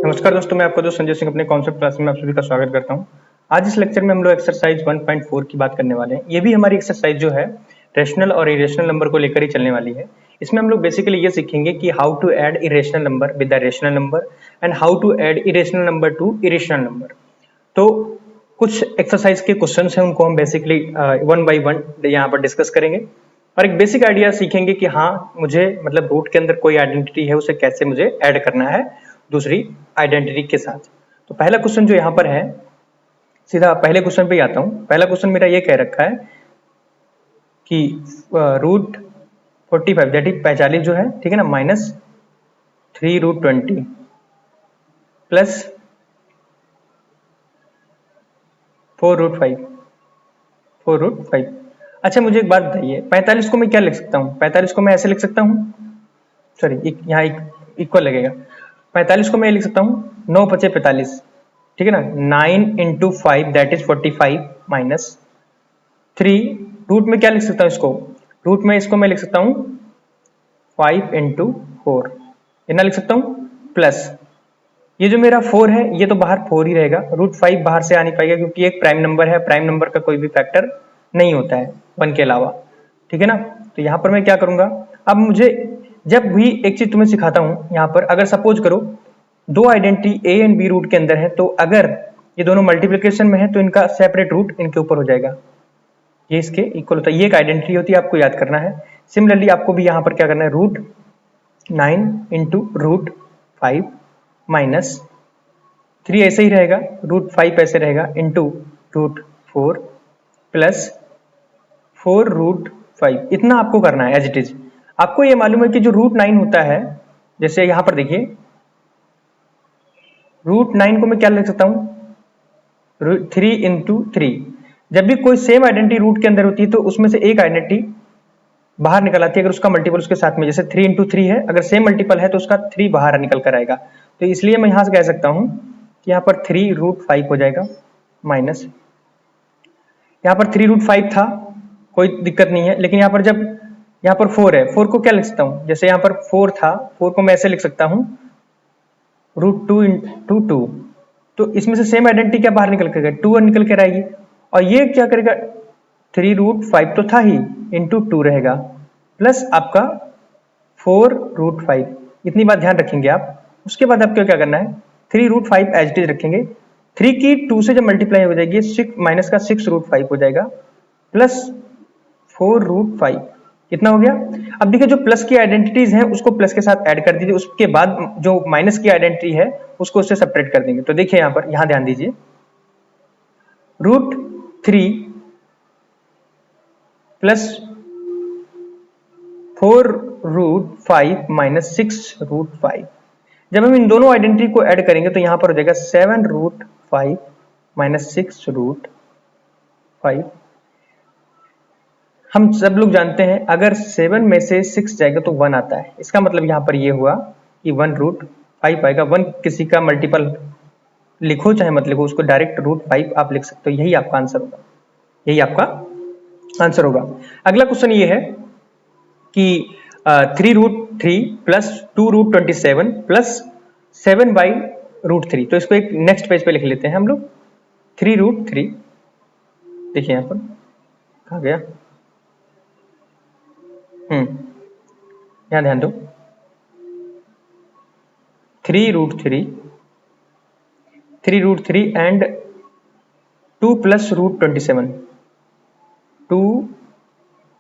नमस्कार दोस्तों, मैं आपका दोस्त संजय सिंह अपने कॉन्सेप्ट क्लास में आप सभी का स्वागत करता हूं। आज इस लेक्चर में हम लोग एक्सरसाइज 1.4 की बात करने वाले हैं। ये भी हमारी एक्सरसाइज जो है रेशनल और इरेशनल नंबर को लेकर ही चलने वाली है। इसमें हम लोग बेसिकली ये सीखेंगे कि how to add irrational number with the rational number and how to add irrational number to irrational number. तो कुछ एक्सरसाइज के क्वेश्चन हैं, उनको हम बेसिकली वन बाई वन यहाँ पर डिस्कस करेंगे और एक बेसिक आइडिया सीखेंगे कि हाँ मुझे मतलब रूट के अंदर कोई आइडेंटिटी है उसे कैसे मुझे ऐड करना है दूसरी आइडेंटिटी के साथ। तो पहला क्वेश्चन जो यहाँ पर है, सीधा पहले क्वेश्चन पे ही आता हूँ। पहला क्वेश्चन मेरा ये कह रखा है कि रूट 45 दैट इज 45 जो है, ठीक है ना, माइनस 3√20 प्लस 4√5। अच्छा मुझे एक बात बताइए, 45 को मैं क्या लिख सकता हूँ? 45 को मैं ऐसे लिख सकता हूँ, सॉरी यहाँ इक्वल लगेगा। 45 को मैं लिख सकता हूँ 9 पचे 45, ठीक है ना। 9 into 5 that is 45 minus 3। Root में क्या लिख सकता हूँ इसको? रूट में इसको मैं लिख सकता हूँ 5 इंटू 4, इतना लिख सकता हूँ, प्लस ये जो मेरा 4 है ये तो बाहर 4 ही रहेगा। √5 बाहर से आ नहीं पाएगा क्योंकि एक प्राइम नंबर है, प्राइम नंबर का कोई भी फैक्टर नहीं होता है 1 के अलावा, ठीक है ना। तो यहाँ पर मैं क्या करूंगा, अब मुझे जब भी एक चीज तुम्हें सिखाता हूँ यहाँ पर, अगर सपोज करो दो identity A and B root के अंदर है, तो अगर ये दोनों मल्टीप्लिकेशन में है तो इनका सेपरेट रूट इनके ऊपर हो जाएगा, ये इसके इक्वल होता है। ये एक आइडेंटिटी होती है, आपको याद करना है। सिमिलरली आपको भी यहाँ पर क्या करना है, √9 इंटू √5 माइनस 3 ऐसे ही रहेगा, √5 ऐसे रहेगा, इंटू √4 प्लस 4√5, इतना आपको करना है एज इट इज। आपको ये मालूम है कि जो √9 होता है, जैसे यहाँ पर देखिए √9 को मैं क्या लिख सकता हूँ, 3 इंटू 3। जब भी कोई सेम आइडेंटिटी रूट के अंदर होती है तो उसमें से एक आइडेंटिटी बाहर निकल आती है अगर उसका मल्टीपल उसके साथ में, जैसे 3 इंटू 3 है, अगर सेम मल्टीपल है तो उसका 3 बाहर निकल कर आएगा। तो इसलिए मैं यहां से कह सकता हूं कि यहाँ पर 3√5 हो जाएगा, माइनस यहाँ पर 3√5 था, कोई दिक्कत नहीं है, लेकिन यहाँ पर जब यहाँ पर 4 है, 4 को क्या लिख सकता हूँ, जैसे यहाँ पर 4 था, 4 को मैं ऐसे लिख सकता हूँ √2 इंटू 2। तो इसमें से सेम आइडेंटिटी क्या बाहर निकल कर 2 निकल कर आएगी, और ये क्या करेगा, 3√5 तो था ही, इंटू 2 रहेगा, प्लस आपका 4√5। इतनी बात ध्यान रखेंगे आप। उसके बाद आपको क्या करना है, 3√5 एज इट इज रखेंगे, 3 की 2 से जब मल्टीप्लाई हो जाएगी 6 माइनस का 6√5 हो जाएगा, प्लस 4√5, कितना हो गया। अब देखिए जो प्लस की आइडेंटिटीज हैं उसको प्लस के साथ ऐड कर दीजिए, उसके बाद जो माइनस की आइडेंटिटी है उसको उससे सेपरेट कर देंगे। तो देखिए यहाँ पर, यहाँ ध्यान दीजिए, √3 प्लस 4√5 माइनस 6√5, जब हम इन दोनों आइडेंटिटी को ऐड करेंगे तो यहां पर हो जाएगा 7√5 माइनस 6√5। हम सब लोग जानते हैं अगर 7 में से 6 जाएगा तो 1 आता है, इसका मतलब यहां पर ये हुआ कि 1√5 आएगा। 1 किसी का मल्टीपल लिखो चाहे मत लिखो, उसको डायरेक्ट √5 आप लिख सकते हो, यही आपका आंसर होगा, यही आपका आंसर होगा। अगला क्वेश्चन ये है कि 3√3 प्लस 2√27 प्लस 7/√3। तो इसको एक नेक्स्ट पेज पे लिख लेते हैं हम लोग, 3√3, देखिए यहाँ पर कहाँ गया, यहाँ ध्यान दो, 3√3 and 2 plus √27, 2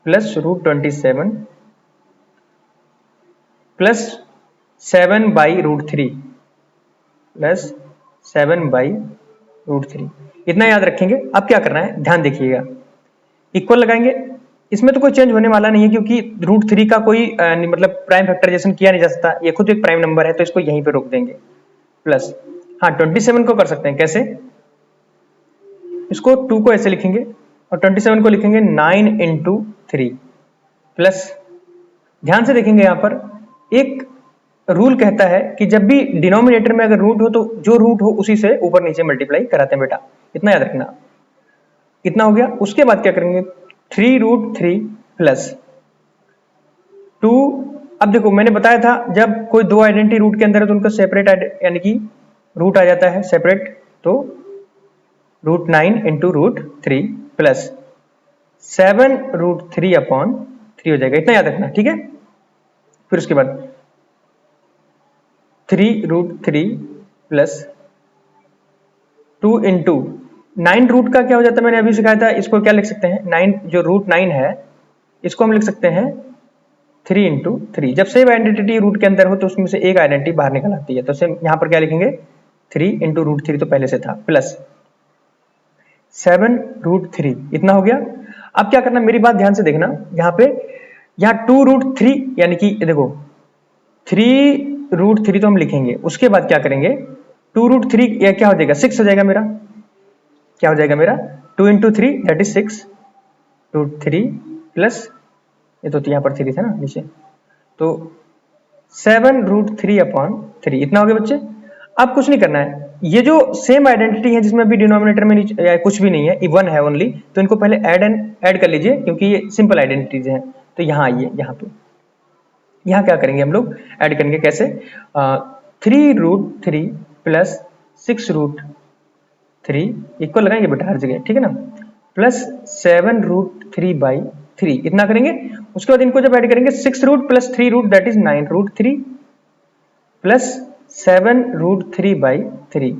plus √27 plus 7/√3 plus 7/√3, इतना याद रखेंगे। अब क्या करना है, ध्यान देखिएगा, इक्वल लगाएंगे, इसमें तो कोई चेंज होने वाला नहीं है क्योंकि √3 का कोई मतलब प्राइम फैक्टराइजेशन किया नहीं जा सकता, ये खुद एक प्राइम नंबर है, तो इसको यहीं पे रोक देंगे। प्लस हाँ 27 को कर सकते हैं, कैसे, इसको 2 को ऐसे लिखेंगे और 27 को लिखेंगे 9 इंटू 3, प्लस ध्यान से देखेंगे यहाँ पर एक रूल कहता है कि जब भी डिनोमिनेटर में अगर रूट हो तो जो रूट हो उसी से ऊपर नीचे मल्टीप्लाई कराते हैं बेटा, इतना याद रखना। कितना हो गया, उसके बाद क्या करेंगे, 3√3 प्लस 2। अब देखो मैंने बताया था जब कोई दो आइडेंटिटी रूट के अंदर है तो उनका सेपरेट यानी कि रूट आ जाता है सेपरेट, तो √9 इंटू √3 प्लस 7√3/3 हो जाएगा, इतना याद रखना, ठीक है। फिर उसके बाद 3√3 प्लस 2 इंटू 9 रूट का क्या हो जाता है, मैंने अभी सिखाया था, इसको क्या लिख सकते हैं, 9 जो √9 है इसको हम लिख सकते हैं 3 इंटू 3। जब सेम आइडेंटिटी रूट के अंदर हो तो उसमें से एक आइडेंटिटी बाहर निकल आती है, तो सेम यहां पर क्या लिखेंगे 3 इंटू √3 तो पहले से था, प्लस 7√3, इतना हो गया। अब क्या करना, मेरी बात ध्यान से देखना, यहाँ पे यहाँ 2√3 यानी कि देखो 3√3 तो हम लिखेंगे, उसके बाद क्या करेंगे 2√3 या क्या हो जाएगा 6 हो जाएगा मेरा, क्या हो जाएगा मेरा 2 इंटू 3 दैट इज 6√3 प्लस ये तो यहाँ पर 3 था ना नीचे, तो 7√3/3, इतना हो गया बच्चे। अब कुछ नहीं करना है, ये जो सेम आइडेंटिटी है जिसमें भी डिनोमिनेटर में कुछ भी नहीं है, वन है ओनली, तो इनको पहले ऐड कर लीजिए क्योंकि ये सिंपल आइडेंटिटीज हैं। तो यहाँ आइए, यहाँ पे यहाँ क्या करेंगे हम लोग, ऐड करेंगे कैसे, 3√3 प्लस 6√3 इक्वल लगाएंगे बेटा हर जगह, ठीक है ना, प्लस 7√3/3, इतना करेंगे। उसके बाद इनको जब ऐड करेंगे 6 root plus 3 root that is 9√3 plus 7√3/3।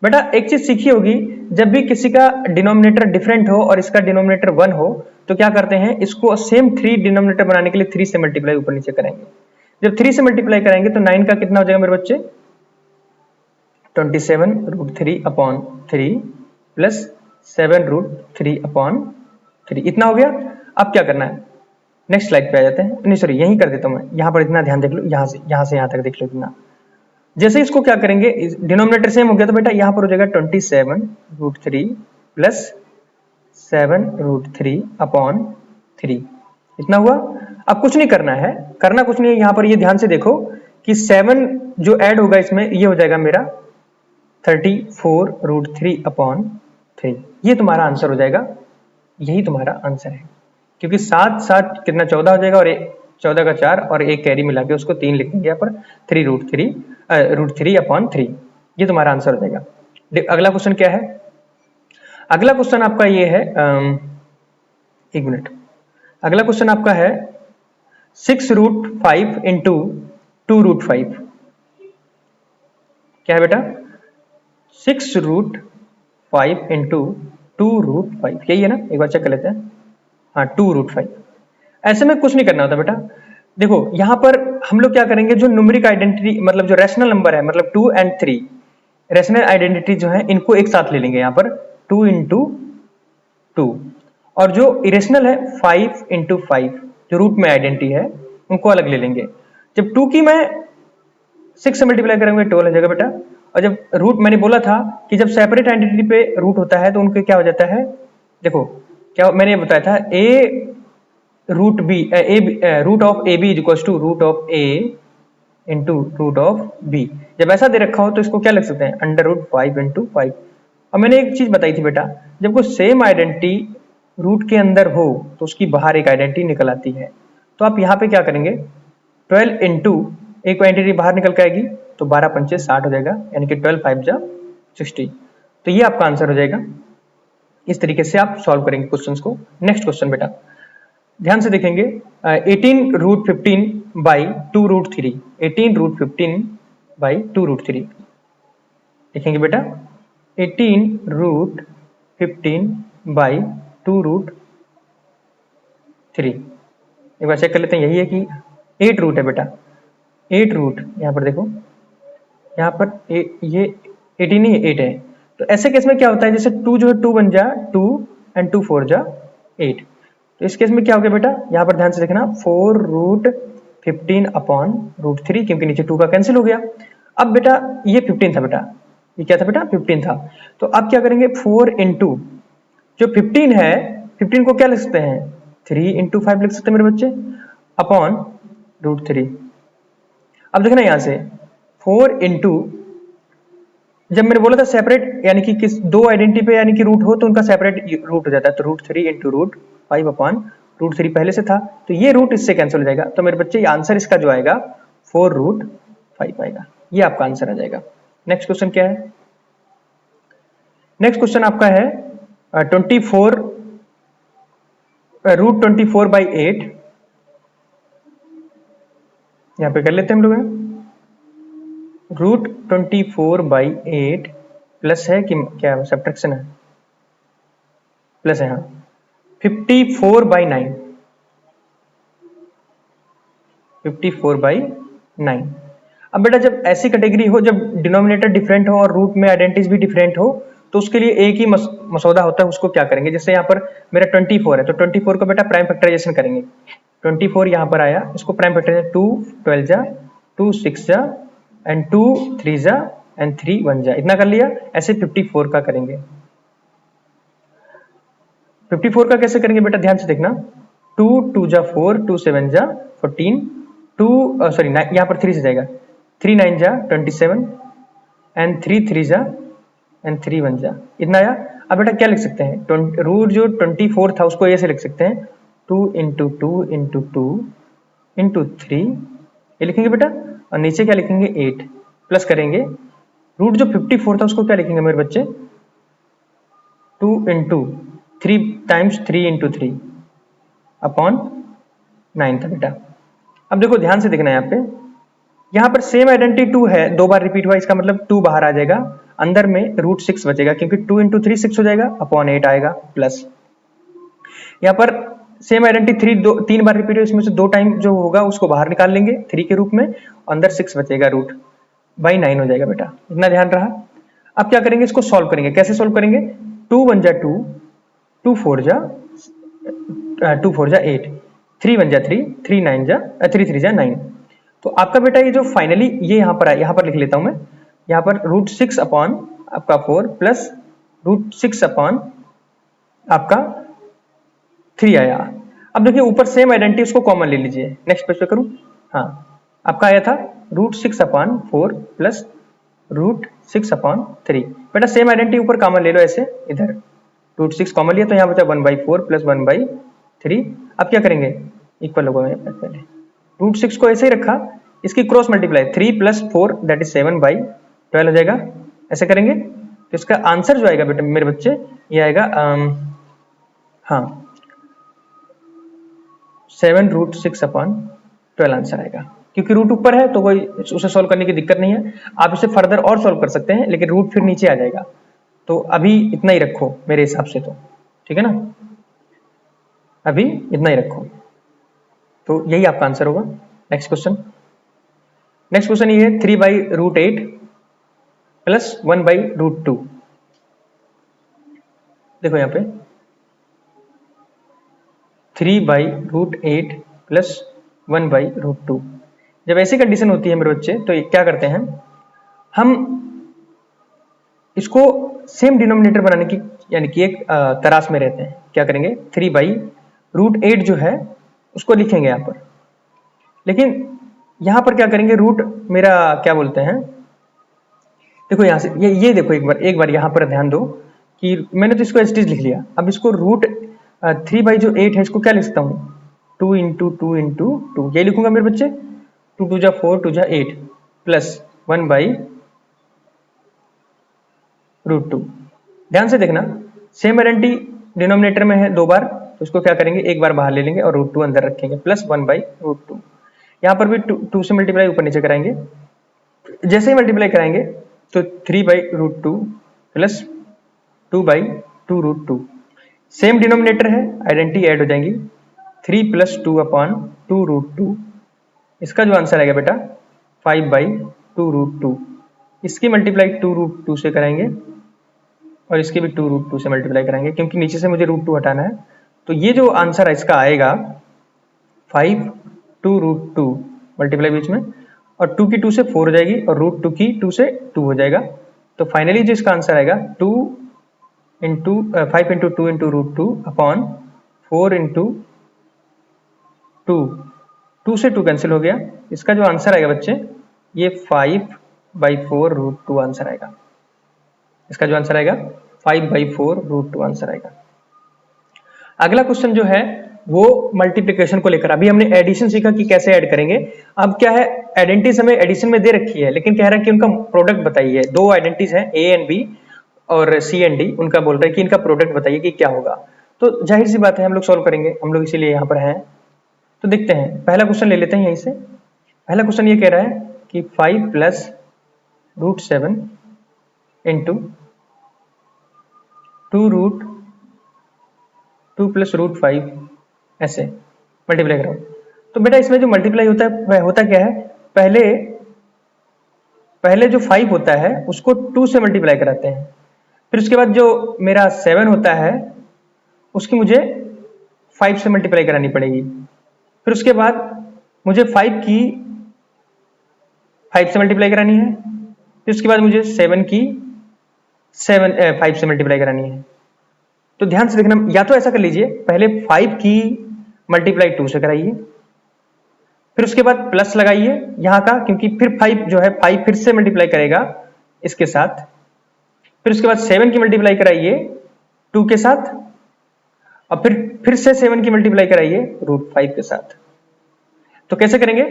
बेटा एक चीज सीखी होगी, जब भी किसी का डिनोमिनेटर डिफरेंट हो और इसका डिनोमिनेटर 1 हो तो क्या करते हैं, इसको सेम 3 डिनोमिनेटर बनाने के लिए 3 से मल्टीप्लाई ऊपर नीचे करेंगे। जब 3 से मल्टीप्लाई कराएंगे तो 9 का कितना हो जाएगा मेरे बच्चे, 27√3/3 प्लस 7√3/3, इतना हो गया। अब क्या करना है, नेक्स्ट स्लाइड पे आ जाते हैं, नहीं सॉरी यहीं कर देता हूं मैं, यहां पर इतना ध्यान देख लो, यहां से यहां तक देख लो इतना। जैसे इसको क्या करेंगे, डिनोमिनेटर सेम हो गया तो बेटा यहां पर हो जाएगा 27√3 प्लस 7√3/3, इतना हुआ। अब कुछ नहीं करना है, करना कुछ नहीं है, यहां पर ये ध्यान से देखो कि 7 जो ऐड होगा इसमें ये हो जाएगा मेरा 34√3/3, ये तुम्हारा आंसर हो जाएगा, यही तुम्हारा आंसर है, क्योंकि 7 कितना 14 हो जाएगा, और 14 का 4 और एक कैरी मिला के उसको 3 लिखेंगे यहाँ पर 3√3/3, ये तुम्हारा आंसर हो जाएगा। अगला क्वेश्चन क्या है, अगला क्वेश्चन आपका ये है, एक मिनट, अगला क्वेश्चन आपका है 6√5 इंटू 2√5, क्या है बेटा 6√5 इंटू 2√5, यही है ना, एक बार चेक कर लेते हैं, हाँ 2√5। ऐसे में कुछ नहीं करना होता बेटा, देखो यहां पर हम लोग क्या करेंगे, जो न्यूमेरिक आइडेंटिटी मतलब जो रैशनल नंबर है, मतलब 2 और 3 रैशनल आइडेंटिटी जो है इनको एक साथ ले लेंगे यहाँ पर 2 इंटू 2, और जो इरेशनल है 5 इंटू 5 जो रूट में आइडेंटिटी है उनको अलग ले लेंगे। जब 2 की मैं 6 से मल्टीप्लाई करेंगे 12 हो जाएगा बेटा, और जब रूट मैंने बोला था कि जब सेपरेट आइडेंटिटी पे रूट होता है तो उनके क्या हो जाता है, देखो क्या मैंने बताया था, root of A B is equal to root of A into root of B. जब ऐसा दे रखा हो तो इसको क्या लिख सकते हैं, √5 इंटू 5। और मैंने एक चीज बताई थी बेटा, जब कोई सेम आइडेंटिटी रूट के अंदर हो तो उसकी बाहर एक आइडेंटिटी निकल आती है, तो आप यहाँ पे क्या करेंगे 12 इंटू एक आइडेंटिटी बाहर निकल के आएगी तो 12 पंचे 60 हो जाएगा, यानी कि 12 5 जा 60, तो ये आपका आंसर हो जाएगा। इस तरीके से आप सॉल्व करेंगे क्वेश्चंस को। नेक्स्ट क्वेश्चन बेटा ध्यान से देखेंगे, 18√15/2√3, 18√15/2√3 देखेंगे बेटा, 18√15/2√3, एक बार चेक कर लेते हैं, यही है कि 8 रूट है बेटा, 8 रूट यहाँ पर देखो, यहाँ पर ये 18 नहीं 8 है, तो ऐसे केस में क्या होता है, जैसे 2 जो है 2 बन जा 2 एंड 2 4 जा 8, तो इस केस में क्या हो गया बेटा, यहाँ पर ध्यान से देखना 4√15/√3, क्योंकि नीचे 2 का कैंसिल हो गया। अब बेटा ये 15 था बेटा, ये क्या था बेटा 15 था, तो अब क्या करेंगे 4 इंटू जो 15 है, 15 को क्या लिख सकते हैं 3 इंटू 5 लिख सकते हैं मेरे बच्चे, अपॉन √3। अब देखना यहाँ से 4 इंटू, जब मैंने बोला था सेपरेट यानी कि किस दो आइडेंटिटी पे यानी कि रूट हो तो उनका सेपरेट रूट हो जाता है, तो √3 इंटू √5/√3 पहले से था, तो ये रूट इससे कैंसिल हो जाएगा, तो मेरे बच्चे ये आंसर इसका जो आएगा 4√5 आएगा, ये आपका आंसर आ जाएगा। नेक्स्ट क्वेश्चन क्या है? नेक्स्ट क्वेश्चन आपका है 24 √24/8, यहां पे कर लेते हैं हम लोग। √24/8 प्लस है कि क्या है, सब्ट्रैक्शन है, प्लस है हाँ, 54/9, 54/9। अब बेटा जब ऐसी कैटेगरी हो, जब डिनोमिनेटर डिफरेंट हो और रूट में आइडेंटिटीज भी डिफरेंट हो, तो उसके लिए एक ही मसौदा होता है, उसको क्या करेंगे? जैसे यहाँ पर मेरा 24 है, तो 24 का बेटा प्राइम फैक्टराइजेशन करेंगे। 24 यहाँ पर आया, इसको प्राइम फैक्टराइजेशन 2 12 जा, 2 6 जा, एंड 2 3 जा, एंड 3 1 जा, इतना कर लिया। ऐसे 54 का करेंगे। 54 का कैसे करेंगे बेटा, ध्यान से देखना। 2 2 जा 4, 2 7 जा 14, 2 सॉरी यहाँ पर 3 से जाएगा, 3 9 जा 27, एंड 3 3 जा, एंड 3 1 जा, इतना आया। अब बेटा क्या लिख सकते हैं, रूट जो 24 था उसको ऐसे लिख सकते हैं, 2 इंटू 2 इंटू 2 इंटू 3, ये लिखेंगे बेटा। और नीचे क्या लिखेंगे, 8 प्लस करेंगे। रूट जो 54 था उसको क्या लिखेंगे मेरे बच्चे, 2 इंटू 3 टाइम्स 3 इंटू 3 अपॉन 9 था बेटा। अब देखो ध्यान से देखना, यहाँ पर सेम आइडेंटिटी 2 है, दो बार रिपीट हुआ, इसका मतलब 2 बाहर आ जाएगा, अंदर में √6 बचेगा, क्योंकि 2 इंटू 3 6 हो जाएगा, अपॉन 8 आएगा, प्लस यहाँ पर सेम आइडेंटिटी 3 बार रिपीट हुआ, इसमें से 2 टाइम जो होगा उसको बाहर निकाल लेंगे 3 के रूप में, अंदर 6 बचेगा, √9 हो जाएगा बेटा, इतना ध्यान रहा। अब क्या करेंगे, इसको सॉल्व करेंगे। कैसे सॉल्व करेंगे, 2 1 जा 2, 2 4 जा 8, 3 1 जा 3, 3 9 जा 3 3 जा 9। तो आपका बेटा ये जो फाइनली ये यहाँ पर आया, यहाँ पर लिख लेता हूं मैं, यहाँ पर √6 अपॉन आपका 4 प्लस √6 अपॉन आपका 3 आया। अब देखिए ऊपर सेम आइडेंटिटी, उसको कॉमन ले लीजिए। नेक्स्ट पेज पे करूं, हाँ आपका आया था √6 अपॉन 4 प्लस √6 अपॉन 3। बेटा सेम आइडेंटिटी ऊपर कॉमन ले लो, ऐसे इधर √6 कॉमन लिया तो यहाँ बचा 1/4 प्लस 1/3। अब क्या करेंगे, इक्वल होगा पहले, √6 को ऐसे ही रखा, इसकी cross multiply 3 plus 4 that is 7/12 हो जाएगा। ऐसे करेंगे तो इसका आंसर जो आएगा बेटा मेरे बच्चे, ये आएगा हाँ 7 √6 अपॉन 12 आंसर आएगा, क्योंकि रूट ऊपर है तो कोई उसे सॉल्व करने की दिक्कत नहीं है। आप इसे फर्दर और सॉल्व कर सकते हैं, लेकिन रूट फिर नीचे आ जाएगा, तो अभी इतना ही रखो मेरे हिसाब से, तो ठीक है ना, अभी इतना ही रखो, तो यही आपका आंसर होगा। नेक्स्ट क्वेश्चन ये है 3/√8 प्लस 1/√2। देखो यहाँ पे 3/√8 प्लस 1/√2। जब ऐसी कंडीशन होती है मेरे बच्चे, तो क्या करते हैं हम, इसको सेम डिनोमिनेटर बनाने की यानी कि एक तरास में रहते हैं। क्या करेंगे, 3/√8 जो है उसको लिखेंगे यहाँ पर, लेकिन यहाँ पर क्या करेंगे, रूट मेरा क्या बोलते हैं, देखो यहाँ से ये देखो एक बार यहाँ पर ध्यान दो कि मैंने तो इसको एज इट इज लिख लिया। अब इसको √3/8 है, इसको क्या लिख सकता हूँ, 2 इंटू 2 इंटू 2, ये लिखूंगा मेरे बच्चे, 2 2 जा 4, 2 जा 8 प्लस 1/√2। ध्यान से देखना, सेम आइडेंटिटी डिनोमिनेटर में है दो बार, तो इसको क्या करेंगे, एक बार बाहर ले लेंगे और √2 अंदर रखेंगे, प्लस 1/√2। यहाँ पर भी 2 से मल्टीप्लाई ऊपर नीचे कराएंगे, जैसे ही मल्टीप्लाई कराएंगे तो 3/√2 प्लस 2/2√2। सेम डिनोमिनेटर है, आइडेंटिटी ऐड हो जाएंगी, 3 प्लस 2 अपॉन 2√2। इसका जो आंसर आएगा बेटा 5/2√2। इसकी मल्टीप्लाई 2√2 से कराएंगे और इसकी भी 2√2 से मल्टीप्लाई कराएंगे, क्योंकि नीचे से मुझे √2 हटाना है। तो ये जो आंसर है इसका आएगा 5/2√2 मल्टीप्लाई बीच में, और 2 की 2 से 4 हो जाएगी, और √2 की 2 से 2 हो जाएगा। तो फाइनली जो इसका आंसर आएगा 5 इंटू 2 इंटू √2 अपॉन 4 इंटू 2 से 2 कैंसिल हो गया। इसका जो आंसर आएगा बच्चे, ये 5/4√2 आंसर आएगा। इसका जो आंसर आएगा 5/4√2 आंसर आएगा। अगला क्वेश्चन जो है वो मल्टीप्लिकेशन को लेकर। अभी हमने एडिशन सीखा कि कैसे ऐड करेंगे। अब क्या है, आइडेंटिटीज हमें एडिशन में दे रखी है, लेकिन कह रहा है कि उनका प्रोडक्ट बताइए। दो आइडेंटिटीज हैं ए एंड बी और सी एंड डी, उनका बोल रहे हैं कि इनका प्रोडक्ट बताइए कि क्या होगा। तो जाहिर सी बात है हम लोग सॉल्व करेंगे, हम लोग इसीलिए यहाँ पर हैं। तो देखते हैं, पहला क्वेश्चन ले लेते हैं यहीं से। पहला क्वेश्चन ये कह रहा है कि 5 plus root 7 into 2 root 2 plus root 5 ऐसे मल्टीप्लाई कराओ। तो बेटा इसमें जो मल्टीप्लाई होता है वह होता क्या है, पहले जो 5 होता है उसको 2 से मल्टीप्लाई कराते हैं, फिर उसके बाद जो मेरा 7 होता है उसकी मुझे 5 से मल्टीप्लाई करानी पड़ेगी, फिर उसके बाद मुझे 5 की 5 से मल्टीप्लाई करानी है, फिर उसके बाद मुझे 7 की 5 से मल्टीप्लाई करानी है। तो ध्यान से देखना, या तो ऐसा कर लीजिए, पहले 5 की मल्टीप्लाई 2 से कराइए, फिर उसके बाद प्लस लगाइए यहां का, क्योंकि फिर 5 जो है 5 फिर से मल्टीप्लाई करेगा इसके साथ, फिर उसके बाद 7 की मल्टीप्लाई कराइए 2 के साथ, और फिर से 7 की मल्टीप्लाई कराइए रूट 5 के साथ। तो कैसे करेंगे,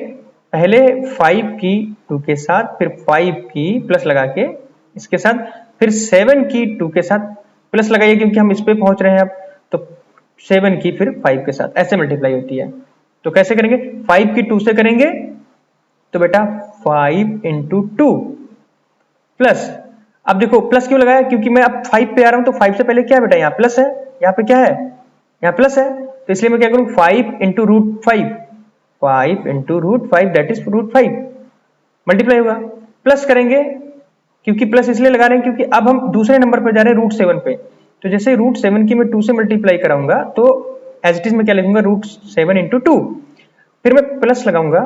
पहले 5 की 2 के साथ, फिर 5 की प्लस लगा के इसके साथ, फिर 7 की 2 के साथ प्लस लगाइए, क्योंकि हम इस पे पहुंच रहे हैं अब, तो 7 की फिर 5 के साथ, ऐसे मल्टीप्लाई होती है। तो कैसे करेंगे, 5 की 2 से करेंगे तो बेटा 5 इंटू 2 प्लस, अब देखो प्लस क्यों लगाया, क्योंकि मैं अब 5 पे आ रहा हूं, तो 5 से पहले क्या है बेटा, यहाँ प्लस है, यहाँ पे क्या है, यहाँ प्लस है, तो इसलिए मैं क्या करूं, 5 into root 5, 5 into root 5 that is root 5 multiply होगा। प्लस करेंगे, क्योंकि प्लस इसलिए लगा रहे हैं क्योंकि अब हम दूसरे नंबर पर जा रहे हैं रूट 7 पे, तो जैसे रूट 7 की मैं 2 से मल्टीप्लाई कराऊंगा तो एज इट इज में क्या लिखूंगा, रूट 7 इंटू 2, फिर मैं प्लस लगाऊंगा